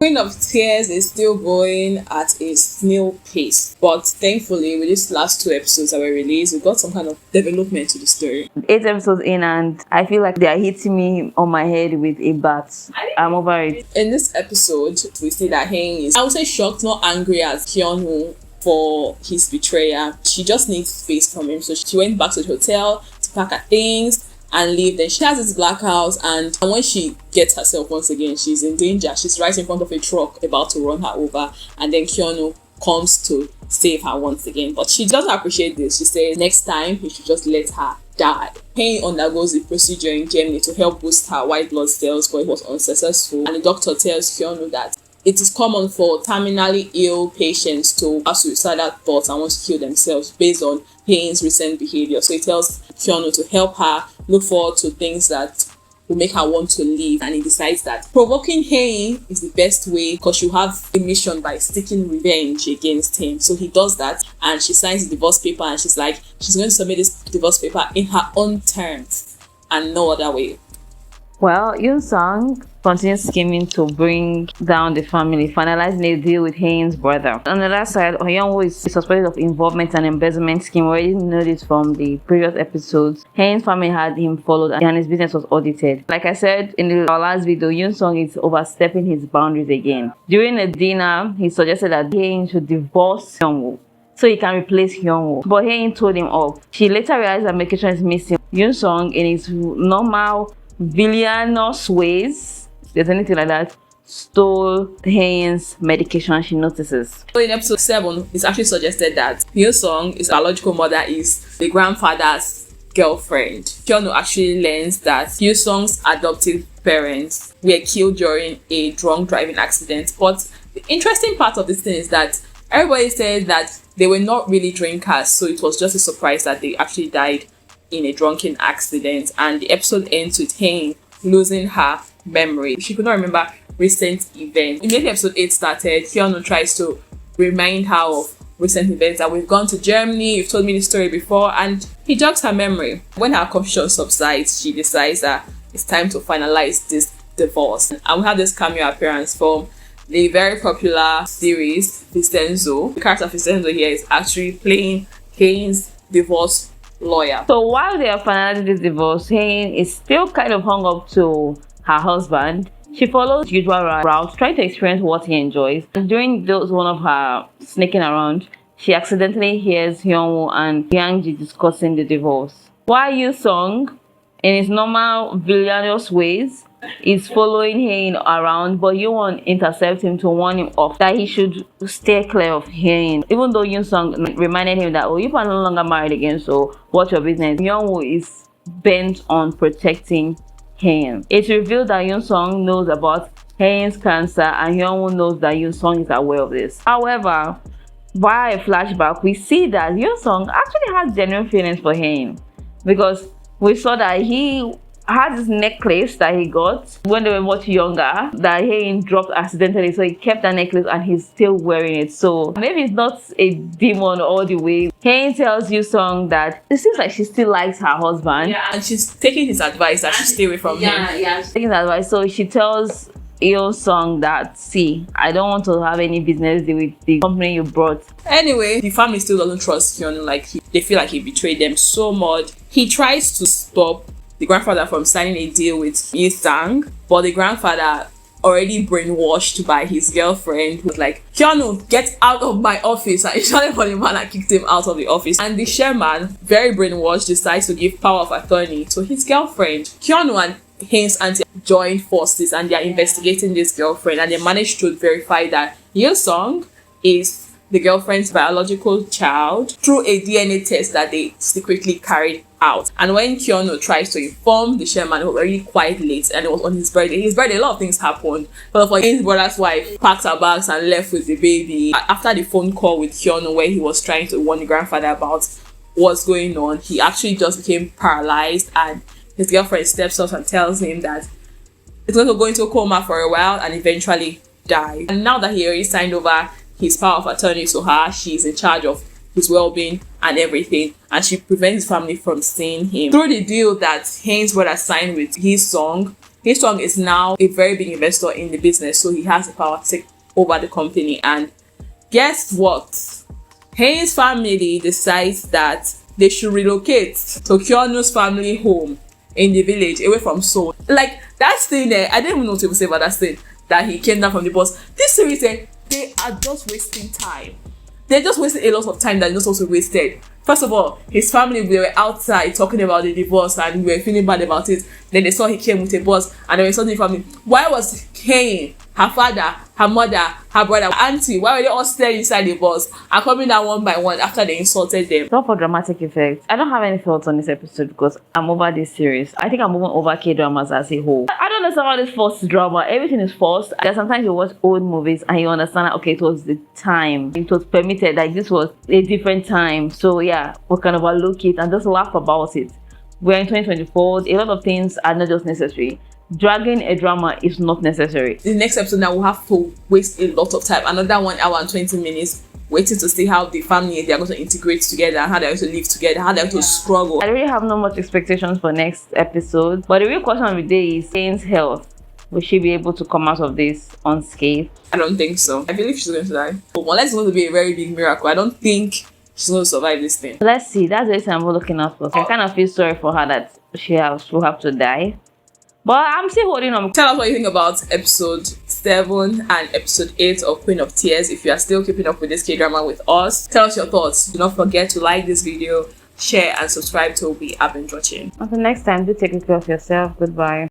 Queen of Tears is still going at a snail pace, but thankfully, with these last two episodes that were released, we got some kind of development to the story. 8 episodes in, and I feel like they are hitting me on my head with a bat. I'm over it. In this episode, we see that Hae is, I would say, shocked, not angry at Hyun-woo for his betrayal. She just needs space from him, so she went back to the hotel to pack her things and leave. Then she has this blackout, and when she gets herself once again, she's in danger. She's right in front of a truck about to run her over, and then Hyun-woo comes to save her once again. But she doesn't appreciate this. She says next time he should just let her die. Hae undergoes the procedure in Germany to help boost her white blood cells, but it was unsuccessful, and the doctor tells Hyun-woo that it is common for terminally ill patients to have suicidal thoughts and want to kill themselves based on Hae's recent behavior. So he tells Hyun-woo to help her look forward to things that will make her want to leave, and he decides that provoking Hae is the best way because she'll have a mission by seeking revenge against him. So he does that, and she signs the divorce paper, and she's like, she's going to submit this divorce paper in her own terms and no other way. Well, Yoon-sung continues scheming to bring down the family, finalizing a deal with Hae's brother. On the other side, Hyun-woo is suspected of involvement and embezzlement scheme. We already know this from the previous episodes. Hae's family had him followed and his business was audited. Like I said in our last video, Yoon-sung is overstepping his boundaries again. During a dinner, he suggested that Hae should divorce Hyun-woo so he can replace Hyun-woo. But Hae told him off. She later realized that medication is missing. Yoon-sung, in his normal villainous ways, if there's anything like that, stole Hae's medication, she notices. So in episode 7, it's actually suggested that Yoon-sung, his biological mother, is the grandfather's girlfriend. Hyun-woo actually learns that Yoon-sung's adoptive parents were killed during a drunk driving accident. But the interesting part of this thing is that everybody said that they were not really drinkers, so it was just a surprise that they actually died in a drunken accident. And the episode ends with Hae losing her memory. She could not remember recent events. Immediately episode 8 started, Hyun-woo tries to remind her of recent events, that we've gone to Germany, you've told me the story before, and he jogs her memory. When her confusion subsides, she decides that it's time to finalize this divorce. And we have this cameo appearance from the very popular series Vincenzo. The character of Vincenzo here is actually playing Hae's divorce lawyer. So while they are finalizing this divorce, Hae is still kind of hung up to her husband. She follows the usual route, trying to experience what he enjoys. And during one of her sneaking around, she accidentally hears Hyun-woo and Yang-ji discussing the divorce. While Yoo-sung, in his normal villainous ways, is following Hae around, but Yoo-won intercepts him to warn him off that he should stay clear of Hae. Even though Yoon-sung reminded him that, oh, you are no longer married again, so what's your business? Hyun-woo is bent on protecting Hae. It's revealed that Yoon-sung knows about Hae's cancer, and Hyun-woo knows that Yoon-sung is aware of this. However, via a flashback, we see that Yoon-sung actually has genuine feelings for Hae, because we saw that he had this necklace that he got when they were much younger that Hae dropped accidentally, so he kept that necklace and he's still wearing it. So maybe it's not a demon all the way. Hae tells Yoo-sung that it seems like she still likes her husband. Yeah, and she's taking his advice that she stay away from him. Yeah, she's taking his advice. So she tells Yoo-sung that, see, I don't want to have any business deal with the company you brought. Anyway, the family still doesn't trust Hyun-woo. Like, they feel like he betrayed them so much. He tries to stop the grandfather from signing a deal with Yi-sang, but the grandfather, already brainwashed by his girlfriend, was like, Hyun-woo, get out of my office, and he shouted for the man and kicked him out of the office. And the chairman, very brainwashed, decides to give power of attorney to his girlfriend. Hyun-woo and Hae's auntie joined forces, and they are investigating this girlfriend, and they managed to verify that Yoo-sung is the girlfriend's biological child through a DNA test that they secretly carried out. And when Hyun-woo tries to inform the chairman, it was already quite late, and it was on his birthday. His birthday, a lot of things happened. But for his brother's wife, packed her bags and left with the baby. After the phone call with Hyun-woo, where he was trying to warn the grandfather about what's going on, he actually just became paralyzed, and his girlfriend steps up and tells him that he's going to go into a coma for a while and eventually die. And now that he already signed over his power of attorney to her, she's in charge of his well-being and everything, and she prevents his family from seeing him. Through the deal that Hae's brother signed with his song, Hee Sung is now a very big investor in the business, so he has the power to take over the company. And guess what? Hae's family decides that they should relocate to Kyunu's family home in the village away from Seoul. Like that thing there, I didn't even know what to say about that thing, that he came down from the bus. This series, they are just wasting time. They're just wasting a lot of time that they're not supposed to be wasted. First of all, his family, they were outside talking about the divorce and we were feeling bad about it. Then they saw he came with a bus and they were insulting the family. Why was Hae, her father, her mother, her brother, her auntie, why were they all staying inside the bus and coming down one by one after they insulted them? Not for dramatic effect. I don't have any thoughts on this episode because I'm over this series. I think I'm moving over K-dramas as a whole. I don't understand all this forced drama. Everything is forced. There's sometimes you watch old movies and you understand that, okay, it was the time. It was permitted. Like this was a different time. So yeah, we can overlook it and just laugh about it. We're in 2024. A lot of things are not just necessary. Dragging a drama is not necessary. The next episode now will have to waste a lot of time. Another 1 hour and 20 minutes waiting to see how the family, they are going to integrate together, how they're going to live together, how they're going to struggle. I really have no much expectations for next episode. But the real question of the day is Hae's health. Will she be able to come out of this unscathed? I don't think so. I believe she's going to die. But unless it's going to be a very big miracle, I don't think she's going to survive this thing. Let's see. That's the reason I'm looking out for. I kind of feel sorry for her that she'll have to die. But I'm still holding on. Tell us what you think about episode 7 and episode 8 of Queen of Tears. If you are still keeping up with this K-drama with us, tell us your thoughts. Do not forget to like this video, share and subscribe to be binge-watching. Until next time, do take care of yourself. Goodbye.